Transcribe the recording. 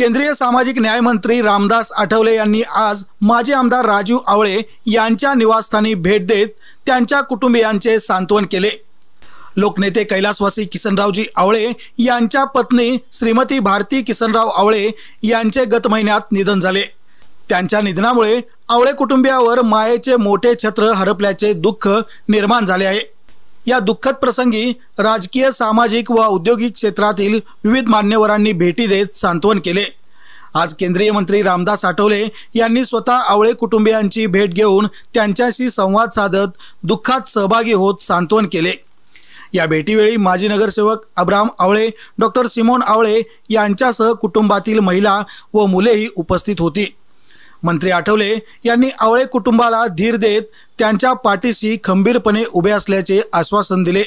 केंद्रीय सामाजिक न्याय मंत्री रामदास आठवले यांनी आज माजी आमदार राजू आवळे यांच्या निवासस्थानी भेट देत त्यांच्या कुटुंबियांचे सांत्वन केले। लोकनेते कैलासवासी किसनरावजी आवळे यांच्या पत्नी श्रीमती भारती किसनराव आवळे यांचे गत महिन्यात निधन झाले। त्यांच्या निधनामुळे आवळे कुटुंबियावर मायेचे मोठे छत्र हरपल्याचे दुःख निर्माण झाले आहे। या दुःखद प्रसंगी राजकीय, सामाजिक व औद्योगिक क्षेत्रातील विविध मान्यवरांनी भेटी देत सांत्वन केले। आज केंद्रीय मंत्री रामदास आठवले यांनी स्वतः आवळे कुटुंबियांची भेट घेऊन त्यांच्याशी संवाद साधत दुःखात सहभागी होत सांत्वन केले। या भेटीवेळी माजी नगरसेवक अब्राहम आवळे, डॉक्टर सिमोन आवळे यांच्यासह कुटुंबातील महिला व मुलेही उपस्थित होती। मंत्री आठवले यांनी आवळे कुटुंबाला धीर देत त्यांच्या पाठीशी खंबीरपणे उभे असल्याचे आश्वासन दिले।